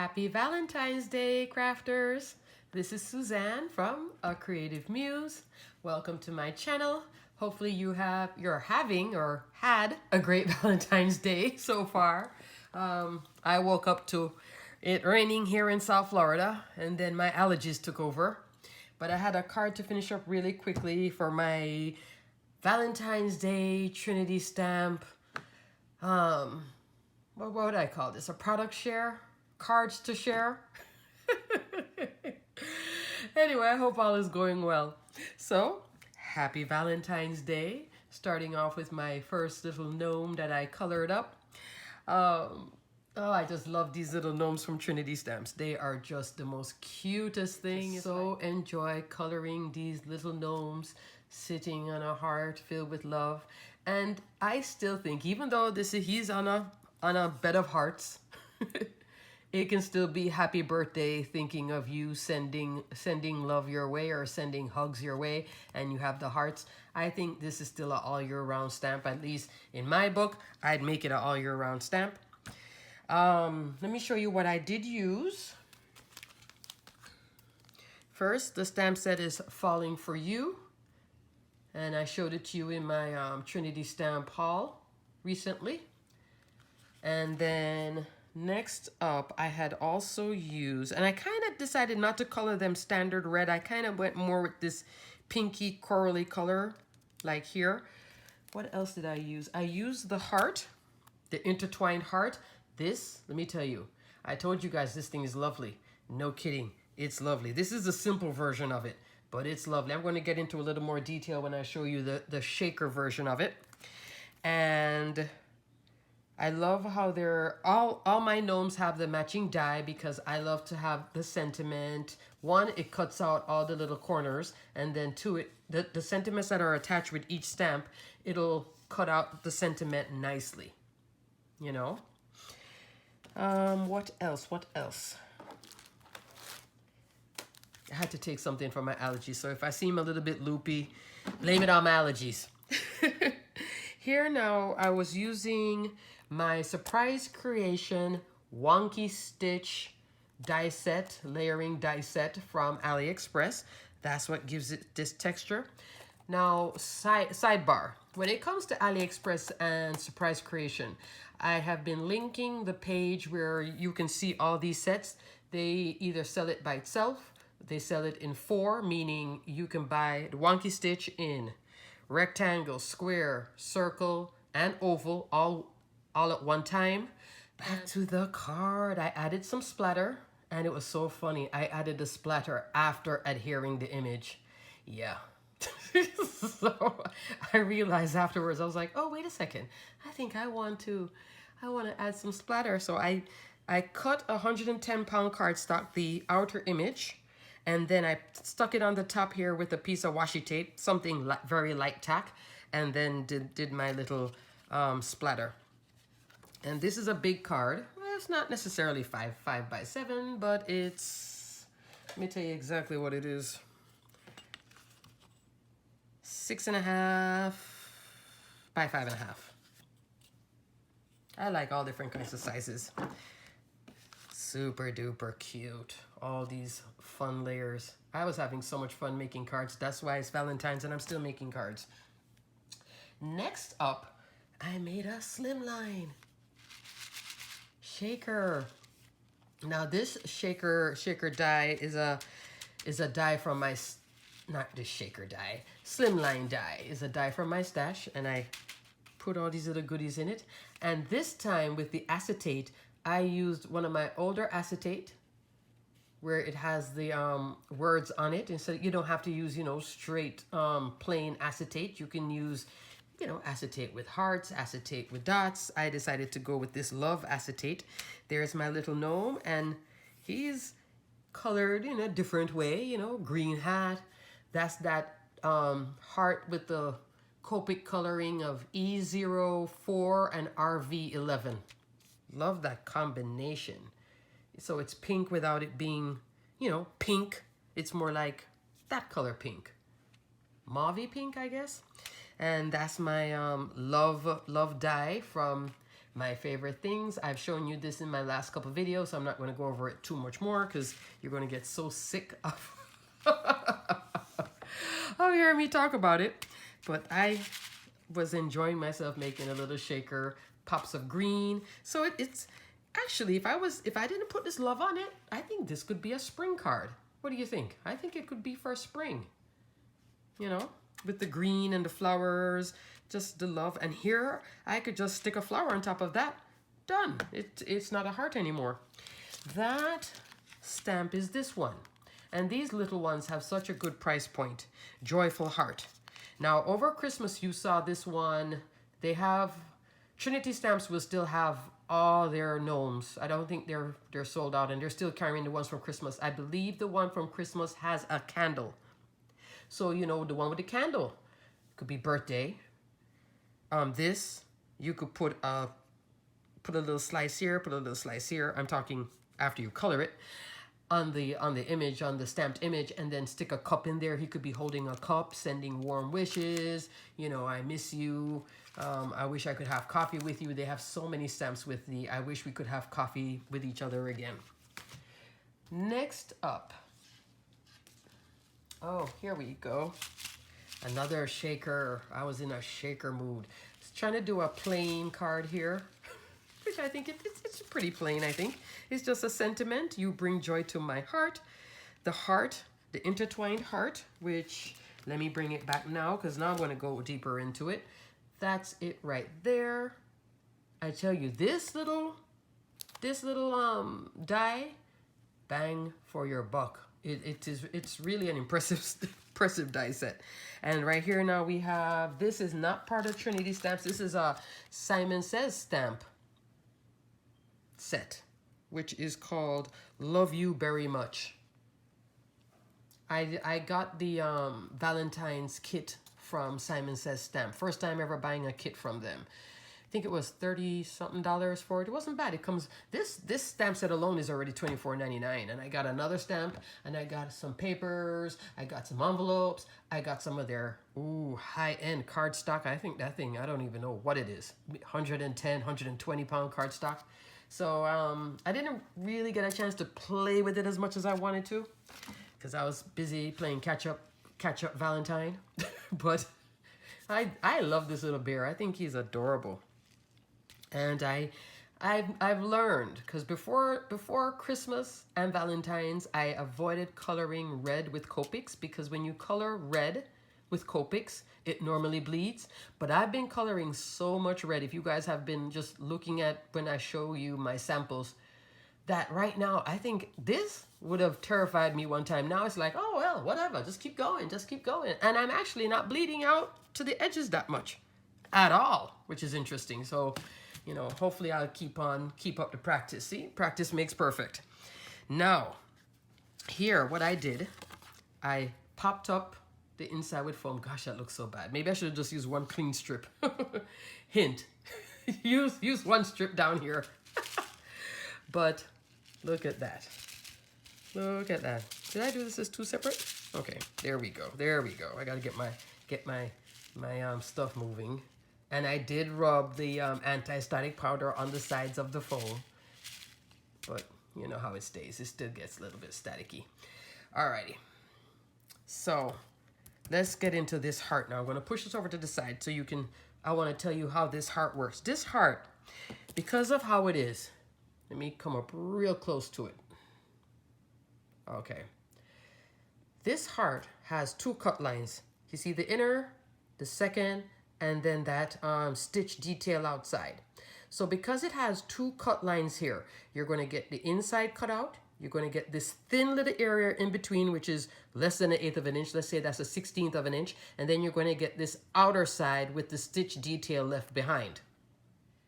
Happy Valentine's Day, crafters! This is Suzanne from A Creative Muse. Welcome to my channel. Hopefully you're having or had a great Valentine's Day so far. I woke up to it raining here in South Florida, and then my allergies took over. But I had a card to finish up really quickly for my Valentine's Day Trinity stamp. What would I call this? A product share? Cards to share? Anyway, I hope all is going well. So, happy Valentine's Day. Starting off with my first little gnome that I colored up. Oh, I just love these little gnomes from Trinity Stamps. They are just the most cutest thing. So enjoy coloring these little gnomes sitting on a heart filled with love. And I still think, even though he's on a bed of hearts, it can still be happy birthday, thinking of you, sending love your way or sending hugs your way, and you have the hearts. I think this is still an all year round stamp. At least in my book, I'd make it an all year round stamp. Let me show you what I did use. First, the stamp set is Falling for You, and I showed it to you in my Trinity stamp haul recently. And then next up, I had also used, and I kind of decided not to color them standard red. I kind of went more with this pinky corally color, like here. What else did I use? I used the heart, the intertwined heart. This, let me tell you, I told you guys this thing is lovely. No kidding, it's lovely. This is a simple version of it, but it's lovely. I'm going to get into a little more detail when I show you the shaker version of it. And I love how all my gnomes have the matching die, because I love to have the sentiment. One, it cuts out all the little corners, and then two, the sentiments that are attached with each stamp, it'll cut out the sentiment nicely, you know. What else? I had to take something for my allergies, so if I seem a little bit loopy, blame it on my allergies. Here now, I was using my Surprise Creation Wonky Stitch die set, layering die set from AliExpress. That's what gives it this texture. Now, sidebar. When it comes to AliExpress and Surprise Creation, I have been linking the page where you can see all these sets. They either sell it by itself, they sell it in 4, meaning you can buy the Wonky Stitch in rectangle, square, circle, and oval, all at one time. Back to the card. I added some splatter, and it was so funny. I added the splatter after adhering the image. Yeah. So I realized afterwards, I was like, oh, wait a second. I think I want to add some splatter. So I cut a 110-pound cardstock, the outer image, and then I stuck it on the top here with a piece of washi tape, something very light tack, and then did my little splatter. And this is a big card. Well, it's not necessarily 5 by 7, but it's, let me tell you exactly what it is. 6.5 by 5.5. I like all different kinds of sizes. Super duper cute. All these fun layers. I was having so much fun making cards. That's why it's Valentine's and I'm still making cards. Next up, I made a slimline shaker. Now this shaker die is a die from my, not this shaker die, slimline die is a die from my stash, and I put all these little goodies in it. And this time with the acetate, I used one of my older acetate where it has the words on it. Instead, you don't have to use, straight plain acetate. You can use, acetate with hearts, acetate with dots. I decided to go with this love acetate. There's my little gnome, and he's colored in a different way, green hat. That's that heart with the Copic coloring of E04 and RV11. Love that combination. So it's pink without it being, pink. It's more like that color pink. Mauve pink, I guess. And that's my love die from my favorite things. I've shown you this in my last couple videos, so I'm not going to go over it too much more because you're going to get so sick of hearing me talk about it. But I was enjoying myself making a little shaker, pops of green. So it's actually, if I didn't put this love on it, I think this could be a spring card. What do you think? I think it could be for spring. You know, with the green and the flowers, just the love. And here I could just stick a flower on top of that. Done. It's not a heart anymore. That stamp is this one. And these little ones have such a good price point. Joyful Heart. Now, over Christmas, you saw this one. They have, Trinity Stamps will still have all their gnomes. I don't think they're sold out, and they're still carrying the ones from Christmas. I believe the one from Christmas has a candle. So, you know, the one with the candle could be birthday. This, you could put a little slice here, put a little slice here. I'm talking after you color it. On the image, on the stamped image, and then stick a cup in there. He could be holding a cup, sending warm wishes. You know, I miss you. I wish I could have coffee with you. They have so many stamps with the I wish we could have coffee with each other again. Next up. Oh, here we go. Another shaker. I was in a shaker mood. Just trying to do a plain card here. Which I think it's pretty plain, I think. It's just a sentiment. You bring joy to my heart. The intertwined heart, which, let me bring it back now, because now I'm going to go deeper into it. That's it right there. I tell you, this little die, bang for your buck. It's really an impressive die set. And right here now we have, this is not part of Trinity Stamps. This is a Simon Says stamp set, which is called Love You Very Much. I got the Valentine's kit from Simon Says Stamp. First time ever buying a kit from them. I think it was $30-something for it. It wasn't bad. It comes, this stamp set alone is already $24.99. And I got another stamp, and I got some papers, I got some envelopes, I got some of their high-end cardstock. I think that thing, I don't even know what it is. 110, 120 pound cardstock. So I didn't really get a chance to play with it as much as I wanted to, because I was busy playing catch up Valentine. But I love this little bear. I think he's adorable. And I've learned, because before Christmas and Valentine's, I avoided coloring red with Copics, because when you color red with Copics, it normally bleeds. But I've been coloring so much red, if you guys have been just looking at when I show you my samples, that right now, I think this would have terrified me one time. Now it's like, oh, well, whatever, just keep going, just keep going. And I'm actually not bleeding out to the edges that much at all, which is interesting. So, you know, hopefully I'll keep up the practice. See, practice makes perfect. Now, here, what I did, I popped up the inside with foam. Gosh, that looks so bad. Maybe I should have just used one clean strip. Hint, use one strip down here. But look at that. Look at that. Did I do this as two separate? Okay, there we go. There we go. I gotta get my stuff moving. And I did rub the anti-static powder on the sides of the foam. But you know how it stays. It still gets a little bit staticky. Alrighty. So let's get into this heart now. I'm gonna push this over to the side so you can, I wanna tell you how this heart works. This heart, because of how it is, let me come up real close to it. Okay. This heart has two cut lines. You see the inner, the second, and then that stitch detail outside. So because it has two cut lines here, you're going to get the inside cut out. You're going to get this thin little area in between, which is less than 1/8 of an inch. Let's say that's 1/16 of an inch. And then you're going to get this outer side with the stitch detail left behind.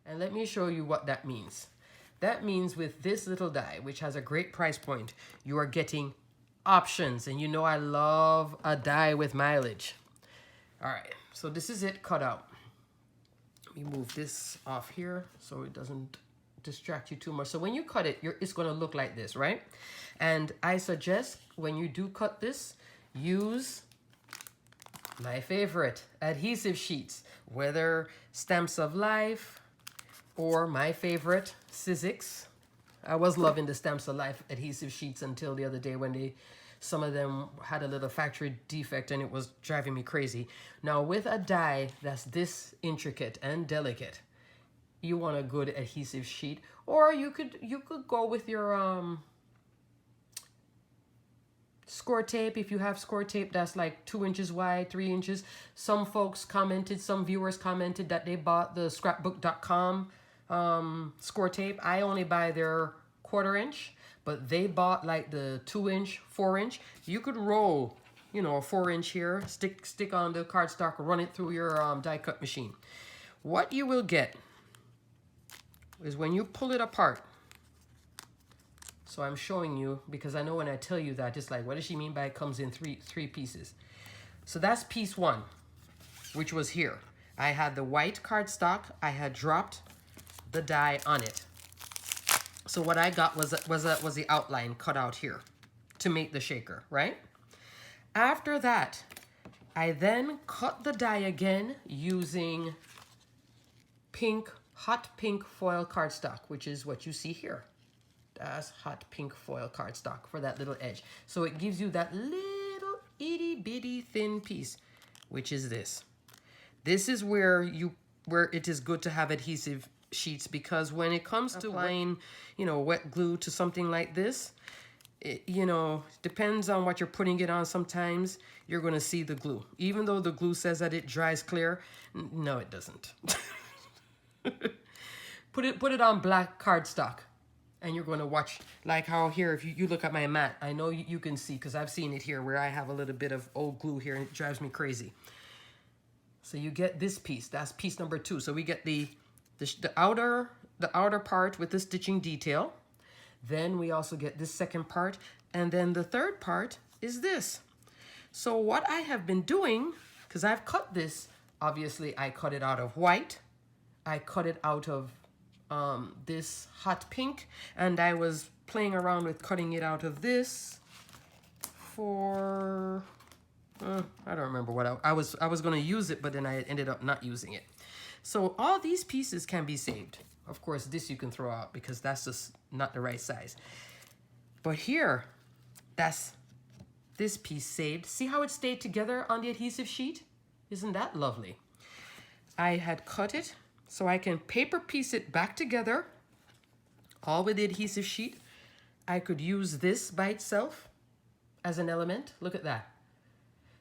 And let me show you what that means. That means with this little die, which has a great price point, you are getting options. And you know I love a die with mileage. All right, so this is it cut out. Let me move this off here so it doesn't distract you too much. So when you cut it, it's going to look like this, right? And I suggest when you do cut this, use my favorite adhesive sheets, whether Stamps of Life or my favorite, Sizzix. I was loving the Stamps of Life adhesive sheets until the other day when some of them had a little factory defect and it was driving me crazy. Now with a die that's this intricate and delicate, you want a good adhesive sheet, or you could go with your score tape. If you have score tape that's like 2 inches wide, 3 inches. Some folks commented, some viewers commented that they bought the scrapbook.com score tape. I only buy their 1/4 inch, but they bought like the 2 inch, 4 inch. You could roll, you know, a 4 inch here, stick on the cardstock, run it through your die cut machine. What you will get is when you pull it apart. So I'm showing you because I know when I tell you that, it's like, what does she mean by it comes in three pieces? So that's piece 1, which was here. I had the white cardstock. I had dropped the die on it. So what I got was the outline cut out here to make the shaker, right? After that, I then cut the die again using hot pink foil cardstock, which is what you see here. That's hot pink foil cardstock for that little edge. So it gives you that little itty bitty thin piece, which is this. This is where it is good to have adhesive sheets, because when it comes to applying, you know, wet glue to something like this, it, you know, depends on what you're putting it on. Sometimes you're going to see the glue, even though the glue says that it dries clear. No, it doesn't. Put it on black cardstock, and you're going to watch, like how here, if you look at my mat, I know you can see, because I've seen it here where I have a little bit of old glue here and it drives me crazy. So you get this piece. That's piece number 2. So we get the outer part with the stitching detail. Then we also get this second part, and then the third part is this. So what I have been doing, because I've cut this, obviously I cut it out of white, I cut it out of this hot pink, and I was playing around with cutting it out of this for I don't remember what I was going to use it, but then I ended up not using it. So all these pieces can be saved. Of course, this you can throw out because that's just not the right size. But here, that's this piece saved. See how it stayed together on the adhesive sheet? Isn't that lovely? I had cut it so I can paper piece it back together, all with the adhesive sheet. I could use this by itself as an element. Look at that.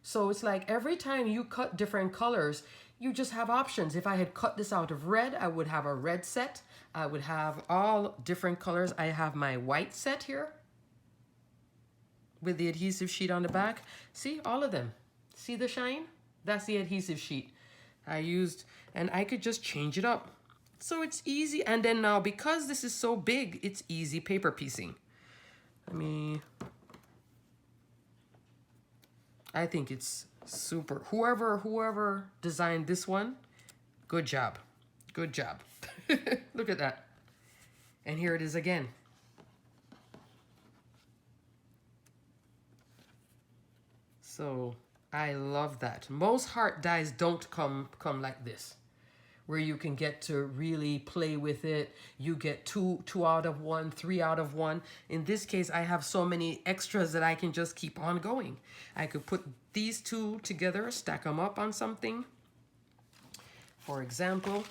So it's like every time you cut different colors, you just have options. If I had cut this out of red, I would have a red set. I would have all different colors. I have my white set here with the adhesive sheet on the back. See, all of them. See the shine? That's the adhesive sheet I used, and I could just change it up. So it's easy. And then now, because this is so big, it's easy paper piecing. I think it's super. Whoever designed this one, good job. Good job. Look at that. And here it is again. So I love that. Most heart dies don't come like this, where you can get to really play with it. You get two out of one, 3 out of 1. In this case, I have so many extras that I can just keep on going. I could put these 2 together, stack them up on something. For example,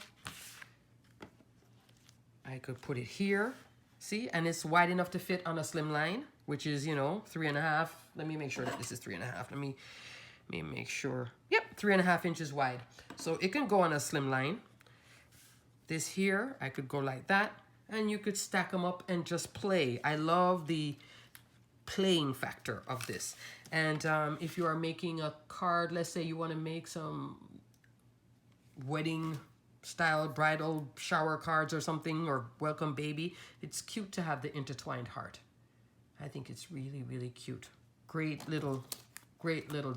I could put it here, see, and it's wide enough to fit on a slimline, which is, you know, 3.5. Let me make sure that this is 3.5. Let me make sure. Yep, 3.5 inches wide. So it can go on a slimline. This here, I could go like that, and you could stack them up and just play. I love the playing factor of this. And if you are making a card, let's say you want to make some wedding style bridal shower cards or something, or welcome baby, it's cute to have the intertwined heart. I think it's really, really cute. Great little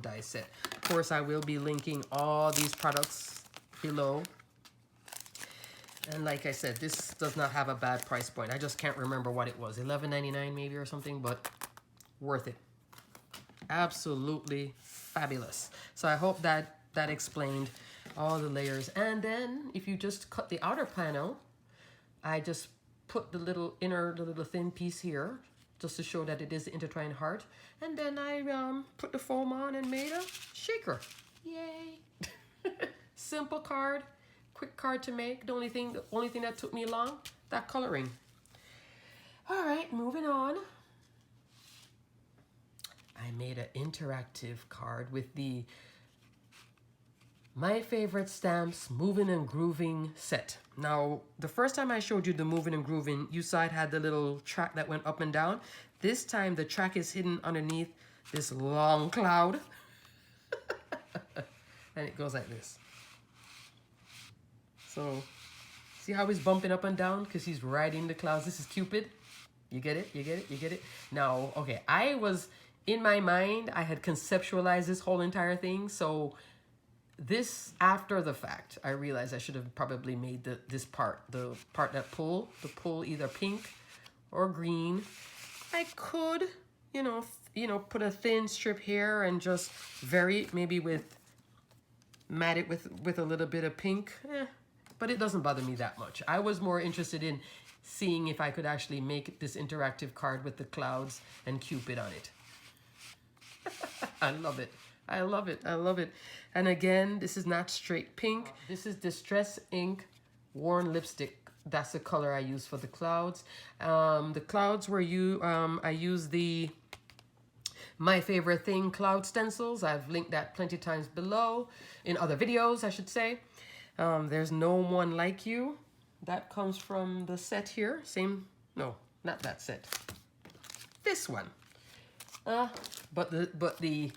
die set. Of course, I will be linking all these products below. And like I said, this does not have a bad price point. I just can't remember what it was. $11.99 maybe or something, but worth it. Absolutely fabulous. So I hope that explained all the layers. And then if you just cut the outer panel, I just put the little thin piece here just to show that it is the intertwined heart. And then I put the foam on and made a shaker. Yay! Simple card, quick card to make. The only thing that took me long, that coloring. All right, moving on. I made an interactive card with the My Favorite Stamps Moving and Grooving set. Now, the first time I showed you the moving and grooving, you saw it had the little track that went up and down. This time, the track is hidden underneath this long cloud. And it goes like this. So, see how he's bumping up and down? Because he's riding the clouds. This is Cupid. You get it? You get it? You get it? Now, okay, in my mind, I had conceptualized this whole entire thing. So, this, after the fact, I realized I should have probably made the part that pull either pink or green. I could, put a thin strip here and just vary it, maybe mat it with a little bit of pink. But it doesn't bother me that much. I was more interested in seeing if I could actually make this interactive card with the clouds and Cupid on it. I love it. I love it. I love it. And again, this is not straight pink. This is Distress Ink Worn Lipstick. That's the color I use for the clouds. The clouds were I use the My Favorite Thing cloud stencils. I've linked that plenty of times below in other videos, I should say. There's No One Like You. That comes from the set here. No, not that set. This one. But the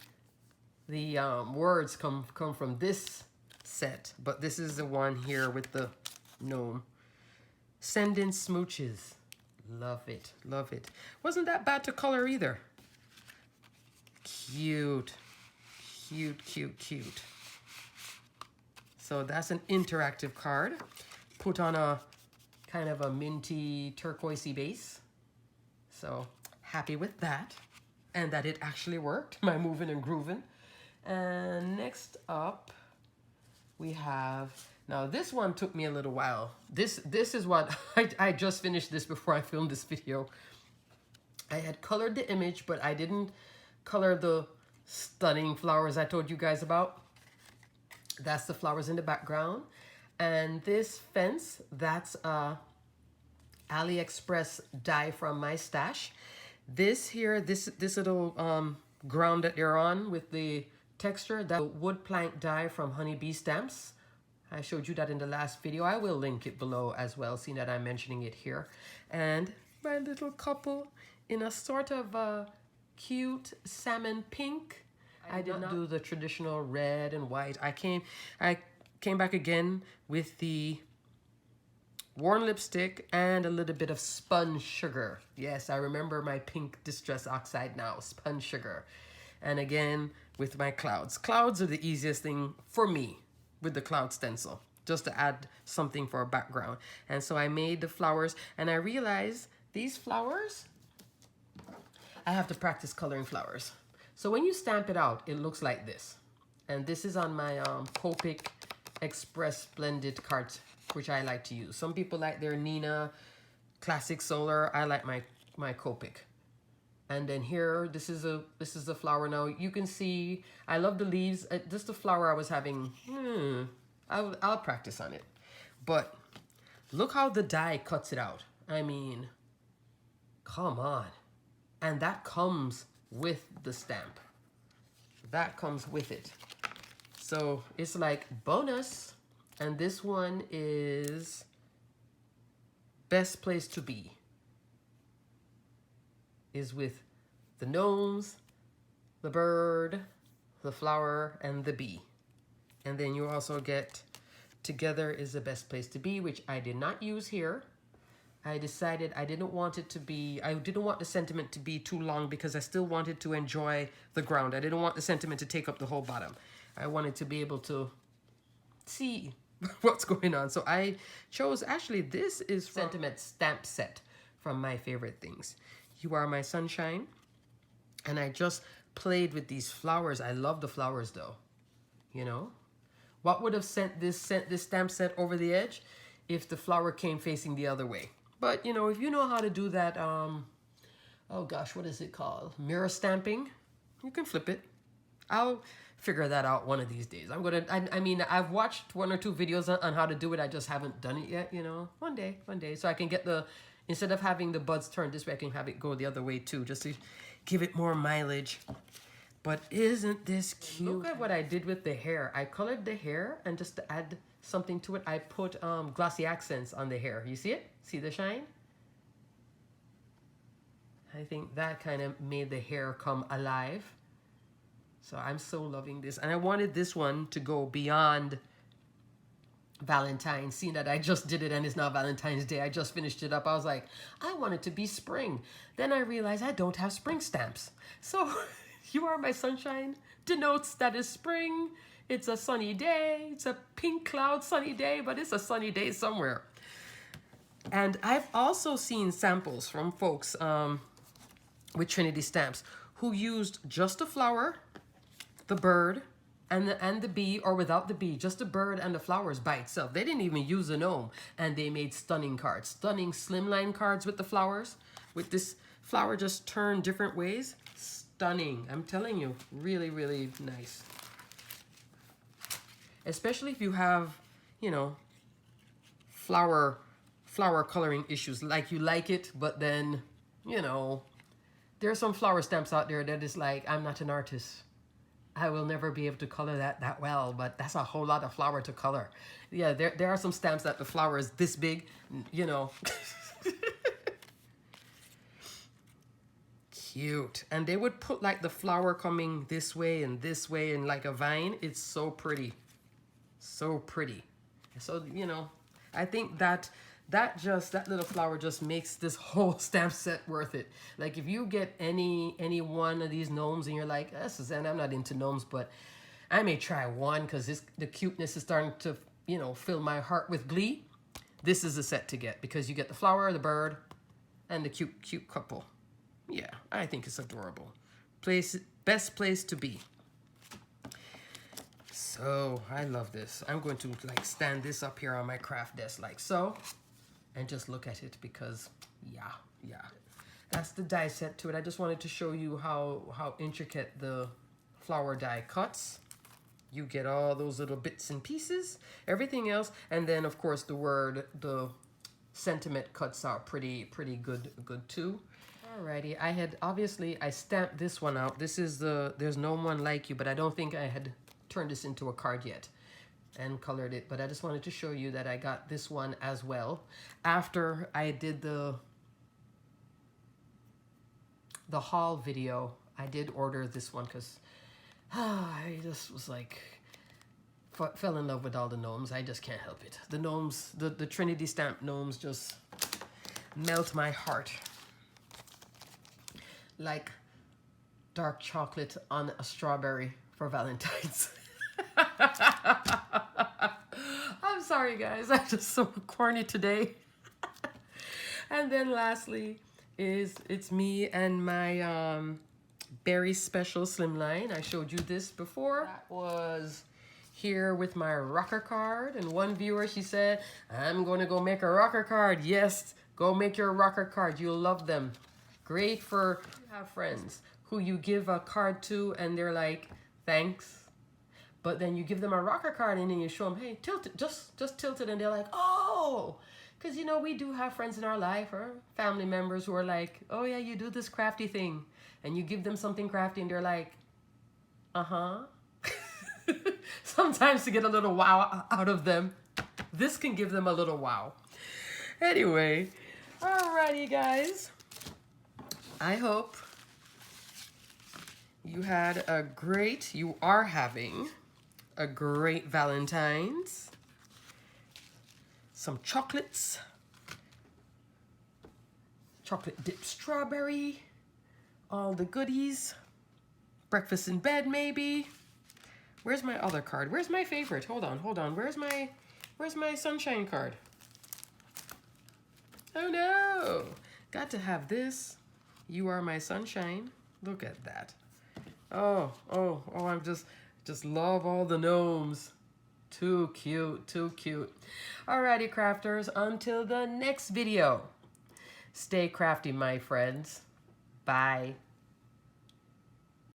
words come from this set, but this is the one here with the gnome. Send in Smooches. Love it, love it. Wasn't that bad to color either. Cute, cute, cute, cute. So that's an interactive card. Put on a kind of a minty turquoisey base. So happy with that. And that it actually worked, my moving and grooving. And next up, we have, now this one took me a little while. This is what, I just finished this before I filmed this video. I had colored the image, but I didn't color the stunning flowers I told you guys about. That's the flowers in the background. And this fence, that's AliExpress die from my stash. This here, this little ground that they're on with the texture, that wood plank die from Honeybee Stamps. I showed you that in the last video. I will link it below as well, seeing that I'm mentioning it here. And my little couple in a sort of cute salmon pink. I did not do the traditional red and white. I came back again with the worn lipstick and a little bit of spun sugar. Yes, I remember my pink Distress Oxide now, spun sugar. And again, with my clouds. Clouds are the easiest thing for me with the cloud stencil, just to add something for a background. And so I made the flowers, and I realized these flowers, I have to practice coloring flowers. So when you stamp it out, it looks like this. And this is on my Copic Express Blended cards, which I like to use. Some people like their Nina Classic Solar. I like my Copic. And then here, this is the flower. Now you can see, I love the leaves. Just the flower I was having. I'll practice on it. But look how the die cuts it out. I mean, come on. And that comes with the stamp. That comes with it. So it's like bonus. And this one is Best Place to Be. Is with the gnomes, the bird, the flower, and the bee. And then you also get Together is the Best Place to Be, which I did not use here. I decided I didn't want the sentiment to be too long because I still wanted to enjoy the ground. I didn't want the sentiment to take up the whole bottom. I wanted to be able to see what's going on. So I chose, actually, this is from Sentiment Stamp Set from My Favorite Things. You Are My Sunshine. And I just played with these flowers. I love the flowers though. You know? What would have sent this stamp set over the edge if the flower came facing the other way. But, you know, if you know how to do that, oh gosh, what is it called? Mirror stamping. You can flip it. I'll figure that out one of these days. I mean, I've watched 1 or 2 videos on how to do it. I just haven't done it yet, you know. One day. So I can get instead of having the buds turned this way, I can have it go the other way too, just to give it more mileage. But isn't this cute? Look at what I did with the hair. I colored the hair, and just to add something to it, I put glossy accents on the hair. You see it? See the shine? I think that kind of made the hair come alive. So I'm so loving this. And I wanted this one to go beyond Valentine. Seeing that I just did it and it's now Valentine's Day. I just finished it up. I was like, I want it to be spring. Then I realized I don't have spring stamps. So You Are My Sunshine denotes that it's spring. It's a sunny day. It's a pink cloud sunny day, but it's a sunny day somewhere. And I've also seen samples from folks with Trinity Stamps who used just a flower, the bird, and the bee, or without the bee, just the bird and the flowers by itself. They didn't even use a gnome, and they made stunning cards, stunning slimline cards with the flowers, with this flower just turned different ways. Stunning, I'm telling you, really, really nice. Especially if you have, you know, flower coloring issues, like you like it, but then, you know, there are some flower stamps out there that is like, I'm not an artist. I will never be able to color that well, but that's a whole lot of flower to color. Yeah, there are some stamps that the flower is this big, you know. Cute. And they would put like the flower coming this way and like a vine. It's so pretty. So pretty. So, you know, I think that little flower just makes this whole stamp set worth it. Like if you get any one of these gnomes and you're like, Suzanne, I'm not into gnomes, but I may try one because the cuteness is starting to, you know, fill my heart with glee. This is a set to get because you get the flower, the bird, and the cute couple. Yeah, I think it's adorable. Best place to be. So I love this. I'm going to like stand this up here on my craft desk like so. And just look at it because, yeah. That's the die set to it. I just wanted to show you how intricate the flower die cuts. You get all those little bits and pieces, everything else. And then, of course, the sentiment cuts out pretty good too. Alrighty, I stamped this one out. This is There's No One Like You, but I don't think I had turned this into a card yet and colored it, but I just wanted to show you that I got this one as well after I did the haul video. I did order this one because I just was like fell in love with all the gnomes. I just can't help it. The gnomes, the Trinity Stamp gnomes just melt my heart like dark chocolate on a strawberry for Valentine's. I'm sorry, guys. I'm just so corny today. And then lastly it's me and my berry special slimline. I showed you this before. That was here with my rocker card. And one viewer, she said, I'm going to go make a rocker card. Yes, go make your rocker card. You'll love them. Great for you have friends who you give a card to and they're like, thanks. But then you give them a rocker card and then you show them, hey, tilt it, just tilt it. And they're like, oh, because, you know, we do have friends in our life or family members who are like, oh, yeah, you do this crafty thing. And you give them something crafty and they're like, uh-huh. Sometimes to get a little wow out of them, this can give them a little wow. Anyway, alrighty, guys. I hope you are having a great Valentine's. Some chocolates. Chocolate dipped strawberry. All the goodies. Breakfast in bed, maybe. Where's my other card? Where's my favorite? Hold on. Where's my sunshine card? Oh no! Got to have this. You Are My Sunshine. Look at that. Oh, I'm just love all the gnomes. Too cute, too cute. Alrighty, crafters, until the next video. Stay crafty, my friends. Bye.